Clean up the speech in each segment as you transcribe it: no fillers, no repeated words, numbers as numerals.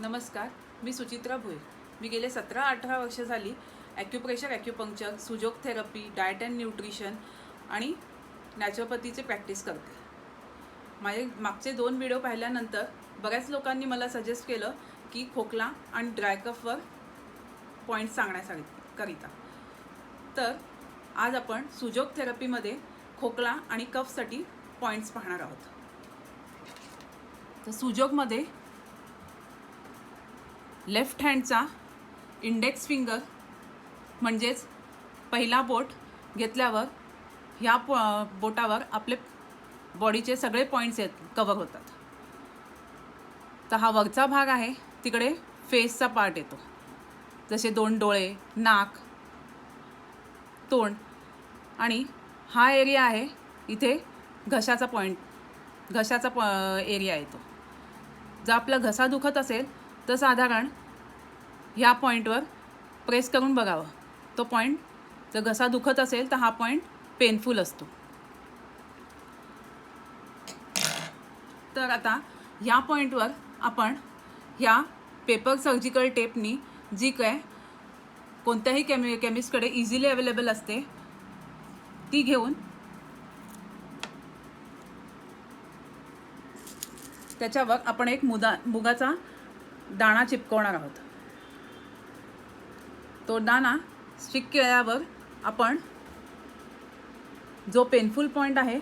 नमस्कार, मी सुचित्रा भोईर. मी गेले 17-18 वर्ष झाली acupressure, acupuncture, Sujok therapy, diet and nutrition आणि नॅचरोपॅथीचे प्रॅक्टिस करते. माझे मागचे 2 व्हिडिओ पाहिल्यानंतर बऱ्याच लोकांनी मला सजेस्ट केलं की खोकला आणि ड्राय कफवर पॉईंट्स सांगण्याकरिता. तर आज आपण सुजोग थेरपीमध्ये खोकला आणि कफसाठी पॉईंट्स पाहणार आहोत. तर सुजोगमध्ये लेफ्ट हँडचा इंडेक्स फिंगर म्हणजेच पहिला बोट घेतल्यावर ह्या बोटावर आपले बॉडीचे सगळे पॉईंट्स कवर होतात. तर हा वरचा भाग आहे, तिकडे फेसचा पार्ट येतो, जसे 2 डोळे, नाक, तोंड, आणि हा एरिया आहे इथे घशाचा एरिया येतो. जर आपला घसा दुखत असेल तर साधारण ह्या पॉईंटवर प्रेस करून बघावं. तो पॉईंट जर घसा दुखत असेल तर हा पॉईंट पेनफुल असतो. तर आता ह्या पॉईंटवर आपण ह्या पेपर सर्जिकल टेपनी, जी काय कोणत्याही केमिस्टकडे इझिली अवेलेबल असते, ती घेऊन त्याच्यावर आपण एक मुगाचा दाणा चिपकवणार आहोत. तो दाणा स्टिक केल्यावर आपण जो पेनफुल पॉईंट आहे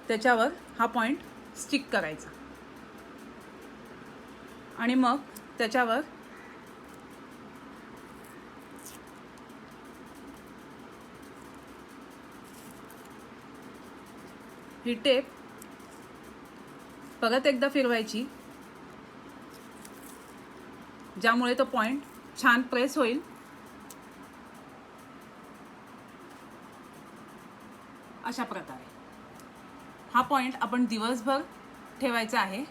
त्याच्यावर हा पॉईंट स्टिक करायचा आणि मग त्याच्यावर ही टेप परत एकदा फिरवायची, ज्यामुळे तो पॉईंट छान प्रेस होईल. अशा प्रकारे हा पॉईंट आपण दिवसभर ठेवायचा आहे.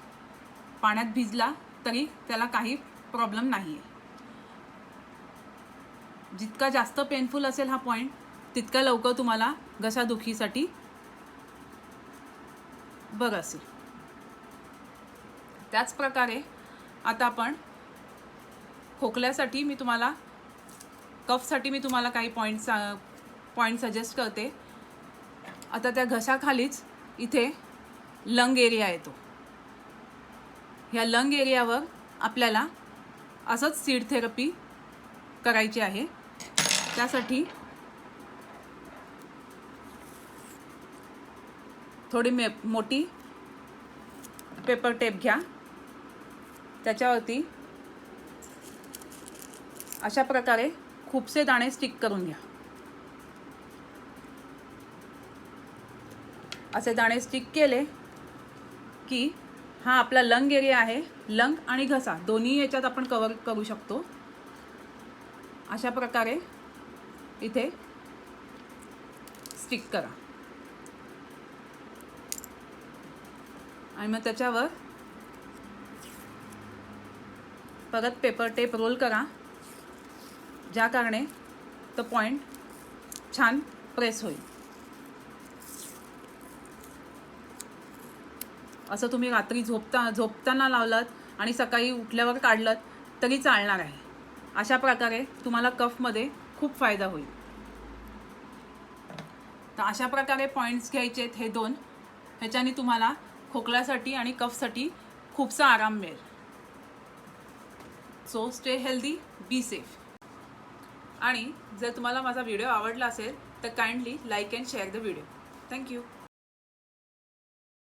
पाण्यात भिजला तरी त्याला काही प्रॉब्लेम नाही आहे. जितका जास्त पेनफुल असेल हा पॉईंट, तितका लवकर तुम्हाला घसादुखीसाठी बरं असेल. त्याच प्रकारे आता आपण खोकल्यासाठी कफसाठी मी तुम्हाला काही पॉईंट सजेस्ट करते. आता त्या घशाखालीच इथे लंग एरिया येतो. ह्या लंग एरियावर आपल्याला असंच सीड थेरपी करायची आहे. त्यासाठी थोडी मोठी पेपर टेप घ्या. त्याच्यावरती अशा प्रकारे खूपसे दाणे स्टिक करून घ्या. असे दाणे स्टिक केले की हा आपला लंग एरिया आहे. लंग आणि घसा दोन्ही याच्यात आपण कव्हर करू शकतो. अशा प्रकारे इथे स्टिक करा आणि मग त्याच्यावर परत पेपर टेप रोल करा, ज्या कारणे तो पॉईंट छान प्रेस होईल. असं तुम्ही रात्री झोपताना लावलात आणि सकाळी उठल्यावर काढलात तरी चालणार आहे. अशा प्रकारे तुम्हाला कफमध्ये खूप फायदा होईल. तर अशा प्रकारे पॉईंट्स घ्यायचे हे 2. ह्याच्याने तुम्हाला खोकल्यासाठी आणि कफसाठी खूपसा आराम मिळेल. So stay healthy, be safe. आणि जर तुम्हाला माझा व्हिडिओ आवडला असेल तर kindly like and share the video. Thank you.